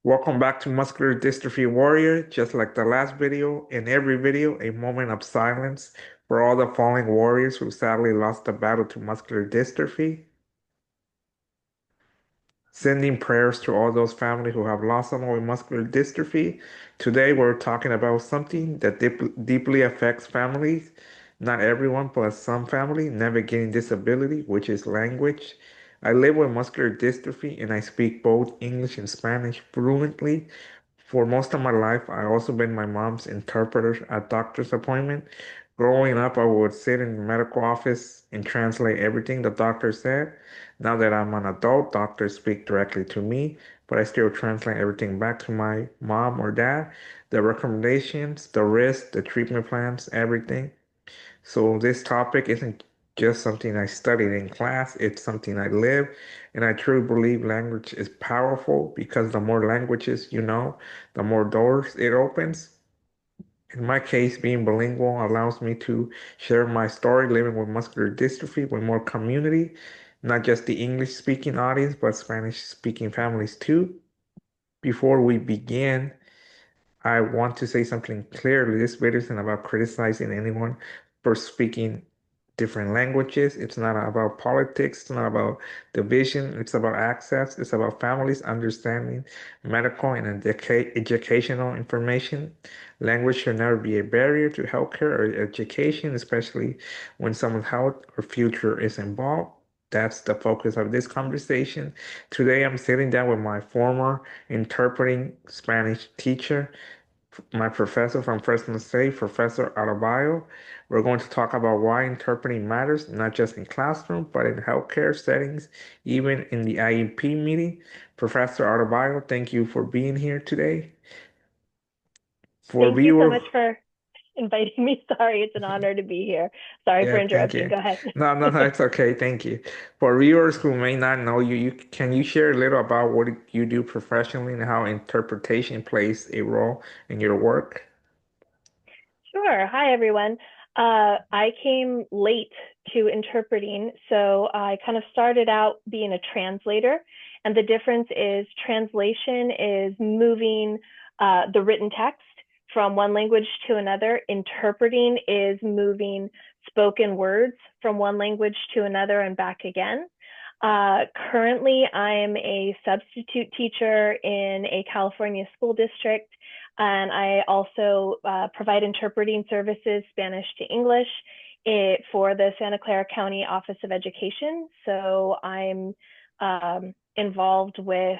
Welcome back to Muscular Dystrophy Warrior. Just like the last video, in every video, a moment of silence for all the fallen warriors who sadly lost the battle to muscular dystrophy. Sending prayers to all those families who have lost someone with muscular dystrophy. Today, we're talking about something that deeply affects families. Not everyone, but some family navigating disability, which is language. I live with muscular dystrophy and I speak both English and Spanish fluently. For most of my life, I also been my mom's interpreter at doctor's appointment. Growing up, I would sit in the medical office and translate everything the doctor said. Now that I'm an adult, doctors speak directly to me, but I still translate everything back to my mom or dad. The recommendations, the risks, the treatment plans, everything. So this topic isn't just something I studied in class, it's something I live. And I truly believe language is powerful because the more languages you know, the more doors it opens. In my case, being bilingual allows me to share my story living with muscular dystrophy with more community, not just the English speaking audience, but Spanish speaking families too. Before we begin, I want to say something clearly. This video isn't about criticizing anyone for speaking different languages. It's not about politics. It's not about division. It's about access. It's about families understanding medical and educational information. Language should never be a barrier to healthcare or education, especially when someone's health or future is involved. That's the focus of this conversation. Today, I'm sitting down with my former interpreting Spanish teacher, my professor from Fresno State, Professor Arballo. We're going to talk about why interpreting matters, not just in classroom, but in healthcare settings, even in the IEP meeting. Professor Arballo, thank you for being here today. For Thank you so viewer, much for inviting me. Sorry, it's an honor to be here. Sorry for yeah, thank interrupting. you. Go ahead. No, it's okay. Thank you. For viewers who may not know you, can you share a little about what you do professionally and how interpretation plays a role in your work? Sure. Hi, everyone. I came late to interpreting, so I kind of started out being a translator. And the difference is translation is moving the written text from one language to another. Interpreting is moving spoken words from one language to another and back again. Currently, I'm a substitute teacher in a California school district, and I also provide interpreting services, Spanish to English, for the Santa Clara County Office of Education. So I'm involved with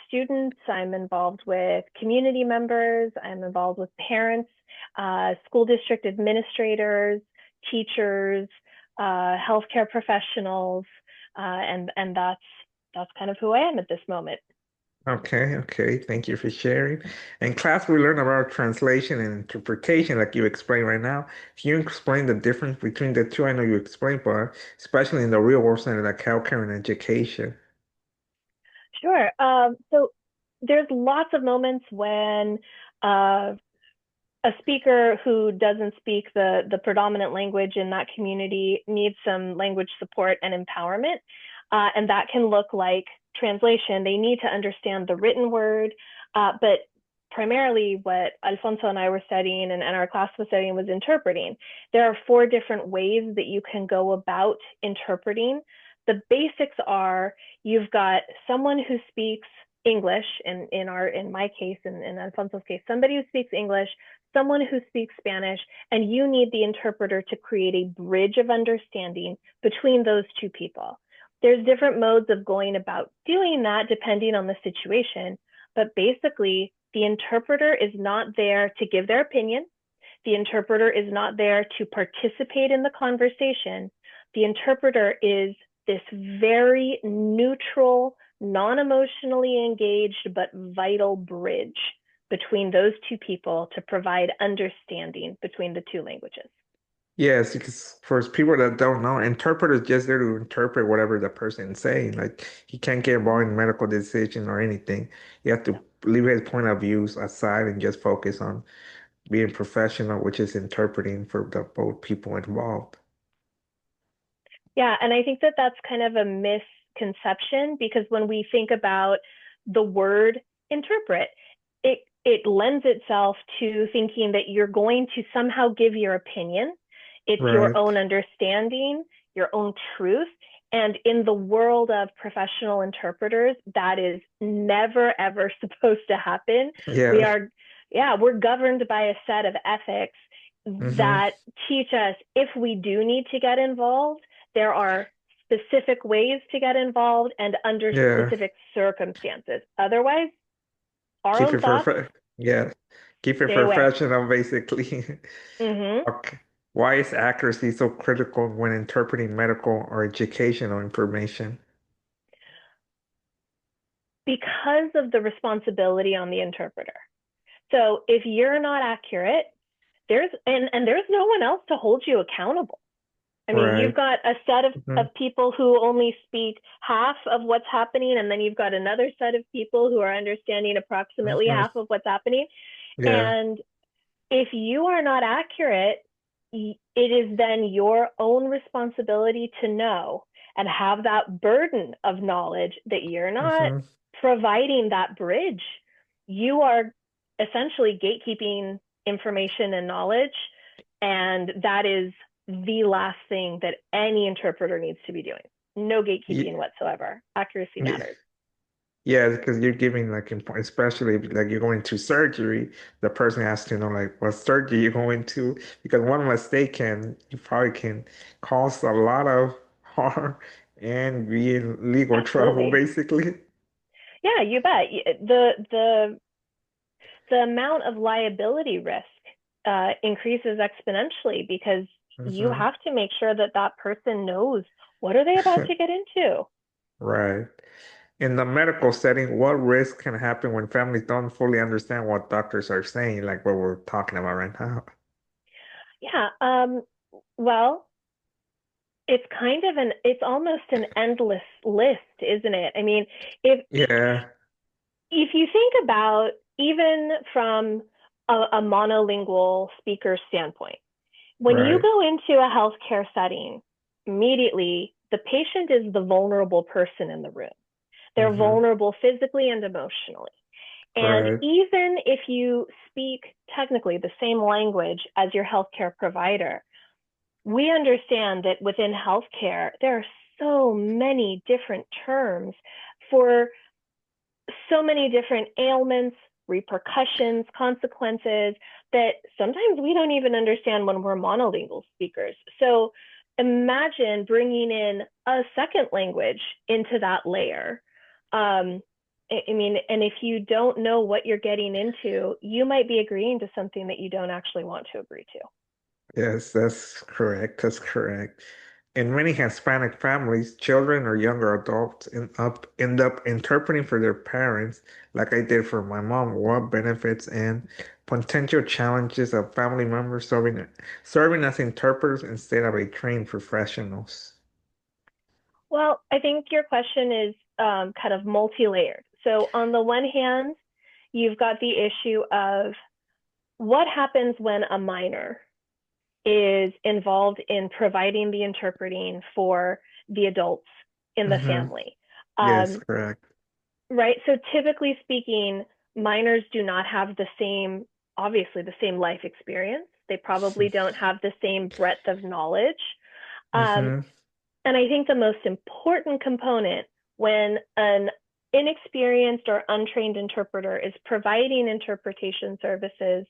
students, I'm involved with community members, I'm involved with parents, school district administrators, teachers, healthcare professionals, and that's kind of who I am at this moment. Okay. Thank you for sharing. In class, we learn about translation and interpretation, like you explained right now. Can you explain the difference between the two? I know you explained, but especially in the real world center, like healthcare and education. Sure. So there's lots of moments when uh, a speaker who doesn't speak the predominant language in that community needs some language support and empowerment. And that can look like translation. They need to understand the written word, but primarily what Alfonso and I were studying and our class was studying was interpreting. There are four different ways that you can go about interpreting. The basics are you've got someone who speaks English, in my case, in Alfonso's case, somebody who speaks English, someone who speaks Spanish, and you need the interpreter to create a bridge of understanding between those two people. There's different modes of going about doing that depending on the situation, but basically, the interpreter is not there to give their opinion. The interpreter is not there to participate in the conversation. The interpreter is this very neutral, non emotionally engaged, but vital bridge between those two people to provide understanding between the two languages. Yes, because for people that don't know, interpreter is just there to interpret whatever the person is saying. Like he can't get involved in medical decision or anything. You have to Yeah. leave his point of views aside and just focus on being professional, which is interpreting for the both people involved. Yeah, and I think that that's kind of a misconception because when we think about the word interpret. It lends itself to thinking that you're going to somehow give your opinion. It's your Right. own understanding, your own truth. And in the world of professional interpreters, that is never, ever supposed to happen. We Yeah. are, yeah, we're governed by a set of ethics Mm-hmm. that teach us if we do need to get involved, there are specific ways to get involved and under Yeah. specific circumstances. Otherwise, our Keep own it thoughts, yeah. Keep it stay away. professional, basically. Mm-hmm. Okay. Why is accuracy so critical when interpreting medical or educational information? Because of the responsibility on the interpreter. So if you're not accurate, there's no one else to hold you accountable. I mean, you've Right. got a set Hmm. of people who only speak half of what's happening, and then you've got another set of people who are understanding approximately Hmm. half of what's happening. Yeah. And if you are not accurate, it is then your own responsibility to know and have that burden of knowledge that you're not Hmm. providing that bridge. You are essentially gatekeeping information and knowledge. And that is the last thing that any interpreter needs to be doing. No gatekeeping Yeah. whatsoever. Accuracy matters. Yeah, because you're giving like especially if, like you're going to surgery, the person has to know like what surgery you're going to because one mistake can you probably can cause a lot of harm and be in legal trouble Absolutely. basically. Yeah, you bet. The amount of liability risk increases exponentially because you Hmm. have to make sure that that person knows what are they about to get into. Right. In the medical setting, what risks can happen when families don't fully understand what doctors are saying, like what we're talking about right now? Yeah. Well, it's almost an endless list, isn't it? I mean, if Yeah. if you think about even from a monolingual speaker standpoint, when you Right. go into a healthcare setting, immediately the patient is the vulnerable person in the room. They're Hmm. vulnerable physically and emotionally. And Right. even if you speak technically the same language as your healthcare provider, we understand that within healthcare, there are so many different terms for so many different ailments, repercussions, consequences that sometimes we don't even understand when we're monolingual speakers. So imagine bringing in a second language into that layer. Um, I mean, and if you don't know what you're getting into, you might be agreeing to something that you don't actually want to agree to. Yes, that's correct. That's correct. In many Hispanic families, children or younger adults end up interpreting for their parents, like I did for my mom, what benefits and potential challenges of family members serving as interpreters instead of a trained professionals. Well, I think your question is kind of multi-layered. So on the one hand, you've got the issue of what happens when a minor is involved in providing the interpreting for the adults in the Hmm. family. Yes, Um, correct. right. So typically speaking, minors do not have the same, obviously, the same life experience. They probably don't have the same breadth of knowledge. Um, Hmm. and I think the most important component when an inexperienced or untrained interpreter is providing interpretation services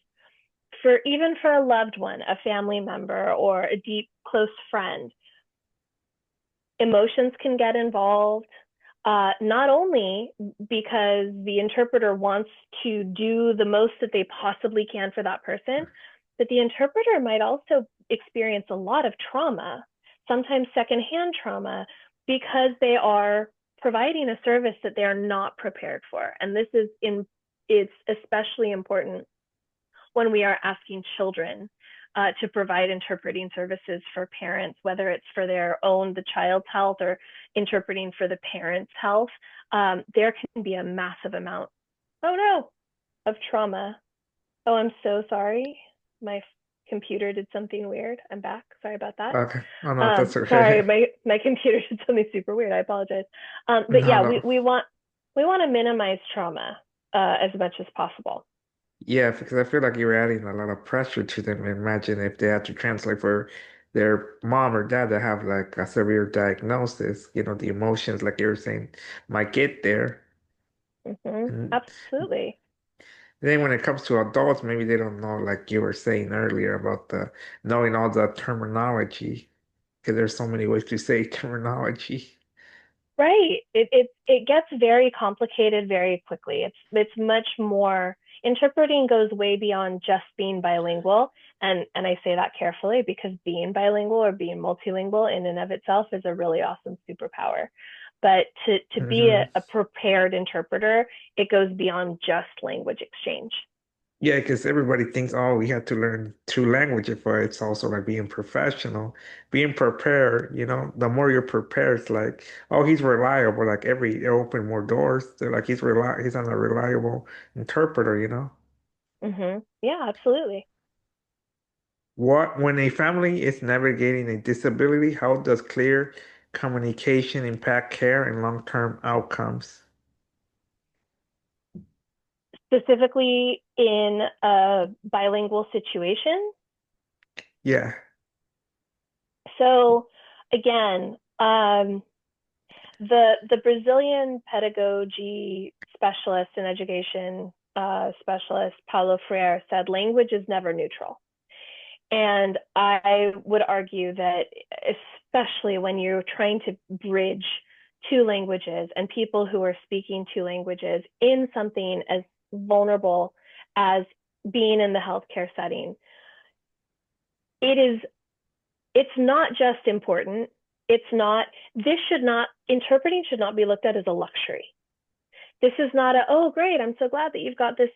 for even for a loved one, a family member, or a deep close friend, emotions can get involved. Not only because the interpreter wants to do the most that they possibly can for that person, but the interpreter might also experience a lot of trauma, sometimes secondhand trauma, because they are providing a service that they are not prepared for. And it's especially important when we are asking children to provide interpreting services for parents, whether it's for their own, the child's health, or interpreting for the parent's health. There can be a massive amount, oh no, of trauma. Oh, I'm so sorry. My computer did something weird. I'm back. Sorry about that. Okay. Oh no, that's Sorry, okay. my computer did something super weird. I apologize. But No, yeah, no. we want to minimize trauma. as much as possible. Yeah, because I feel like you're adding a lot of pressure to them. Imagine if they had to translate for their mom or dad that have like a severe diagnosis, the emotions, like you were saying, might get there. And Absolutely. then when it comes to adults, maybe they don't know, like you were saying earlier about the knowing all the terminology, because there's so many ways to say terminology. Right. It gets very complicated very quickly. It's much more interpreting goes way beyond just being bilingual. And I say that carefully because being bilingual or being multilingual in and of itself is a really awesome superpower. But to be Hmm. a prepared interpreter, it goes beyond just language exchange. Yeah, because everybody thinks, oh, we have to learn two languages, but it's also like being professional, being prepared, the more you're prepared, it's like, oh, he's reliable. Like it open more doors. They're like, he's on a reliable interpreter. Yeah, absolutely. When a family is navigating a disability, how does clear communication impact care and long-term outcomes? Specifically in a bilingual situation. Yeah. So again, the Brazilian pedagogy specialist and education specialist Paulo Freire said language is never neutral. And I would argue that especially when you're trying to bridge two languages and people who are speaking two languages in something as vulnerable as being in the healthcare setting, it is it's not just important. It's not, this should not, interpreting should not be looked at as a luxury. This is not a, oh, great, I'm so glad that you've got this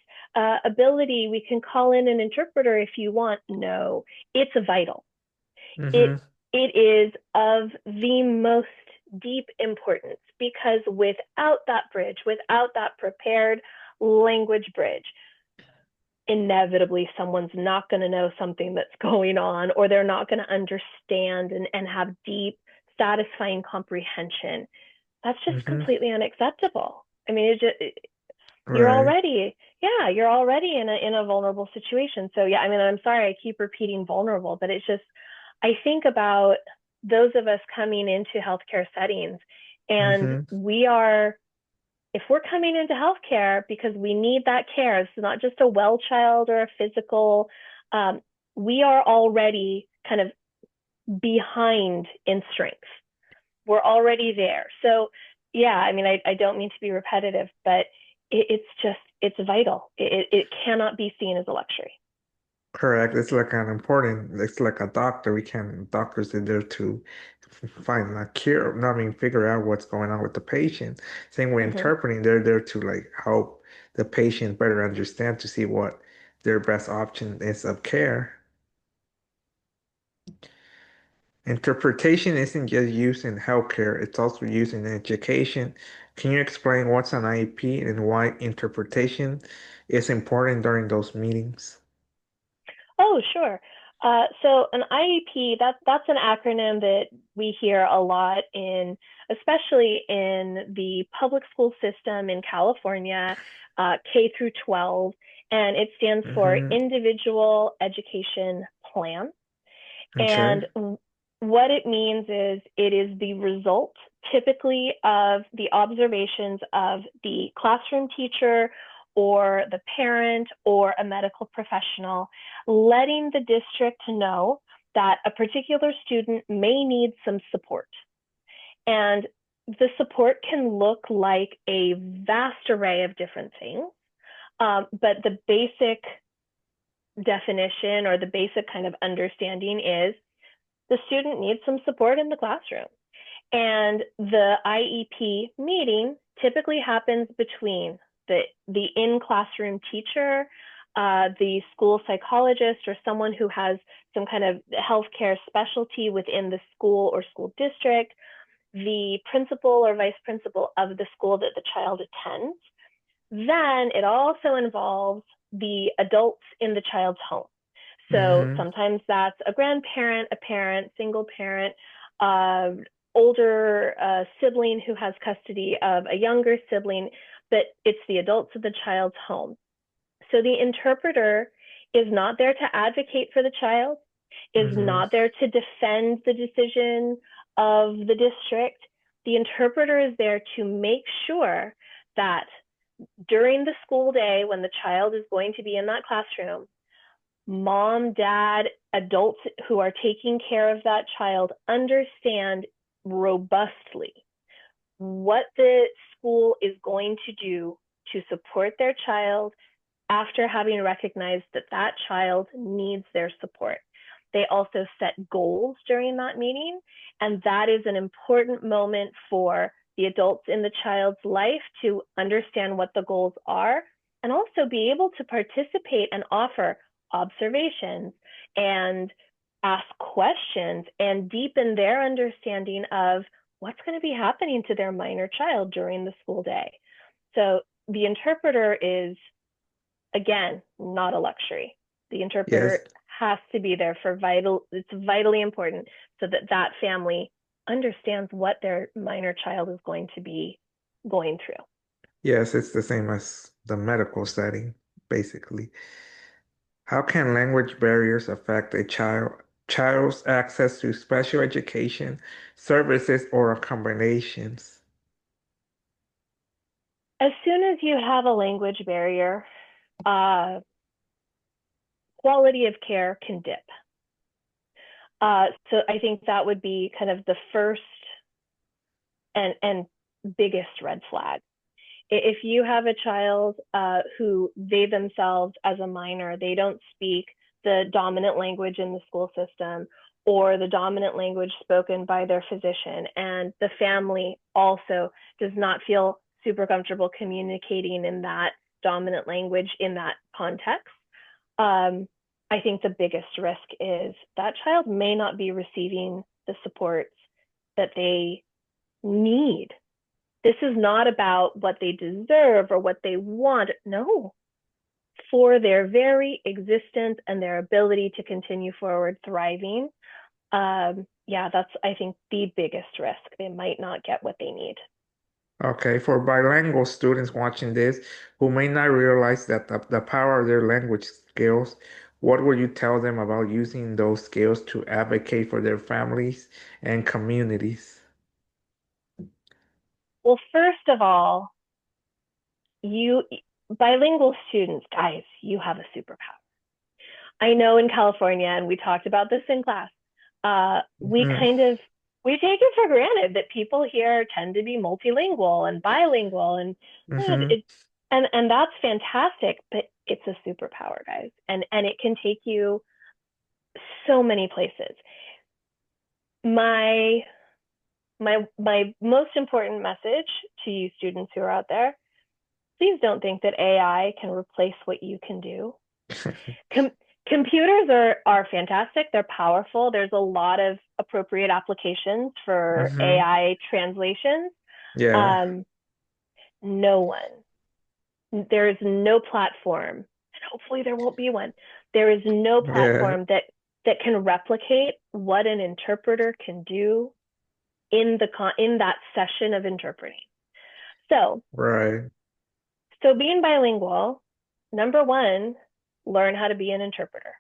ability. We can call in an interpreter if you want. No, it's vital. It, Mm-hmm. it is of the most deep importance because without that bridge, without that prepared language bridge, inevitably someone's not going to know something that's going on, or they're not going to understand and have deep, satisfying comprehension. That's just Mm-hmm. completely unacceptable. I mean, you're Right. already, yeah, you're already in a vulnerable situation. So yeah, I mean, I'm sorry I keep repeating vulnerable, but it's just, I think about those of us coming into healthcare settings, and Mm-hmm. we are, if we're coming into healthcare because we need that care, it's not just a well child or a physical, um, we are already kind of behind in strength. We're already there. So, yeah, I mean, I don't mean to be repetitive, but it's just, it's vital. It cannot be seen as a luxury. Correct. It's like a doctor. Doctors are there to find a cure, I mean, figure out what's going on with the patient. Same way Mm-hmm. interpreting, they're there to like help the patient better understand to see what their best option is of care. Interpretation isn't just used in healthcare, it's also used in education. Can you explain what's an IEP and why interpretation is important during those meetings? Oh, sure. So an IEP, that's an acronym that we hear a lot in, especially in the public school system in California, K through 12, and it stands for Hmm. Individual Education Plan. Okay. And what it means is it is the result typically of the observations of the classroom teacher or the parent or a medical professional, letting the district know that a particular student may need some support. And the support can look like a vast array of different things. But the basic definition or the basic kind of understanding is the student needs some support in the classroom. And the IEP meeting typically happens between the in classroom teacher, the school psychologist, or someone who has some kind of healthcare specialty within the school or school district, the principal or vice principal of the school that the child attends. Then it also involves the adults in the child's home. So Hmm. sometimes that's a grandparent, a parent, single parent, uh, older sibling who has custody of a younger sibling. but it's the adults of the child's home. So the interpreter is not there to advocate for the child, is Mm-hmm. not there to defend the decision of the district. The interpreter is there to make sure that during the school day, when the child is going to be in that classroom, mom, dad, adults who are taking care of that child understand robustly what the school is going to do to support their child after having recognized that that child needs their support. They also set goals during that meeting, and that is an important moment for the adults in the child's life to understand what the goals are and also be able to participate and offer observations and ask questions and deepen their understanding of what's going to be happening to their minor child during the school day. So the interpreter is, again, not a luxury. The interpreter Yes. has to be there for it's vitally important so that that family understands what their minor child is going to be going through. Yes, it's the same as the medical setting, basically. How can language barriers affect a child's access to special education services or combinations? As soon as you have a language barrier, uh, quality of care can dip. So I think that would be kind of the first and biggest red flag. If you have a child who they themselves as a minor, they don't speak the dominant language in the school system or the dominant language spoken by their physician, and the family also does not feel super comfortable communicating in that dominant language in that context, um, I think the biggest risk is that child may not be receiving the supports that they need. This is not about what they deserve or what they want. No, for their very existence and their ability to continue forward thriving. Yeah, that's, I think, the biggest risk. They might not get what they need. Okay, for bilingual students watching this who may not realize that the power of their language skills, what would you tell them about using those skills to advocate for their families and communities? Well, first of all, you bilingual students, guys, you have a superpower. I know in California, and we talked about this in class, we Hmm. kind of we take it for granted that people here tend to be multilingual and bilingual, and Hmm. and that's fantastic. But it's a superpower, guys, and it can take you so many places. My my most important message to you students who are out there: please don't think that AI can replace what you can do. Com- Computers are fantastic. They're powerful. There's a lot of appropriate applications for Hmm. AI translations. Yeah. Um, no one, there is no platform, and hopefully there won't be one. There is no Yeah. platform that can replicate what an interpreter can do in that session of interpreting. So, Right. so being bilingual, number one, learn how to be an interpreter,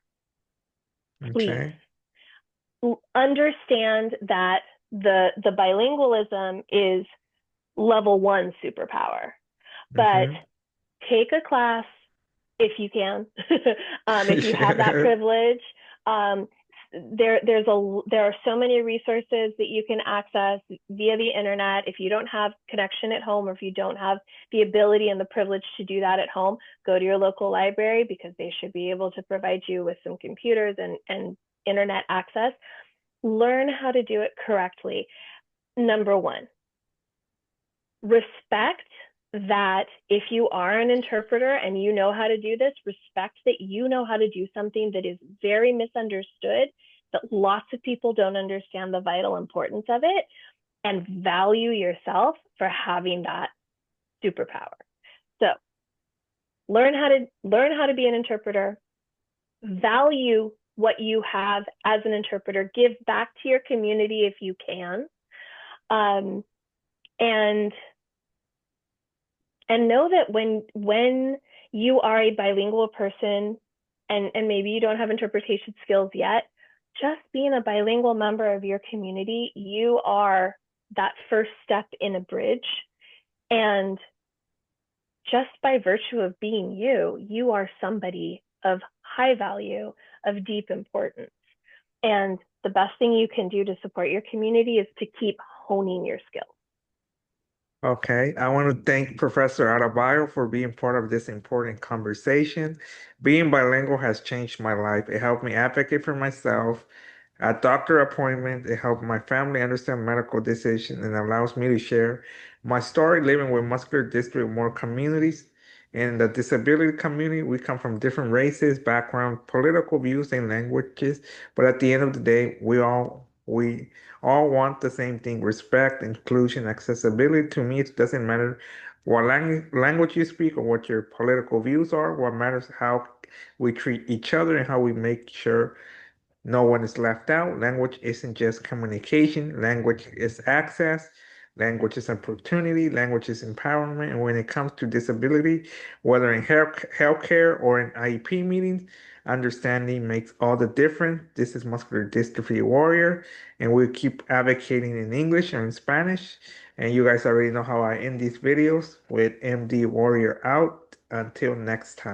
please. Okay. Understand that the bilingualism is level one superpower, but Hmm. take a class if you can, if you have that privilege. Um, there are so many resources that you can access via the internet. If you don't have connection at home, or if you don't have the ability and the privilege to do that at home, go to your local library because they should be able to provide you with some computers and internet access. Learn how to do it correctly. Number one, respect that if you are an interpreter and you know how to do this, respect that you know how to do something that is very misunderstood, that lots of people don't understand the vital importance of it, and value yourself for having that superpower. So learn how to be an interpreter, value what you have as an interpreter, give back to your community if you can. Um, and And know that when you are a bilingual person and maybe you don't have interpretation skills yet, just being a bilingual member of your community, you are that first step in a bridge. And just by virtue of being you, you are somebody of high value, of deep importance. And the best thing you can do to support your community is to keep honing your skills. Okay, I want to thank Professor Arballo for being part of this important conversation. Being bilingual has changed my life. It helped me advocate for myself at doctor appointment. It helped my family understand medical decisions and allows me to share my story living with muscular dystrophy in more communities. In the disability community, we come from different races, backgrounds, political views, and languages, but at the end of the day, we all want the same thing: respect, inclusion, accessibility. To me, it doesn't matter what language you speak or what your political views are. What matters is how we treat each other and how we make sure no one is left out. Language isn't just communication, language is access, language is opportunity, language is empowerment. And when it comes to disability, whether in healthcare or in IEP meetings, understanding makes all the difference. This is Muscular Dystrophy Warrior, and we'll keep advocating in English or in Spanish. And you guys already know how I end these videos with MD Warrior out. Until next time.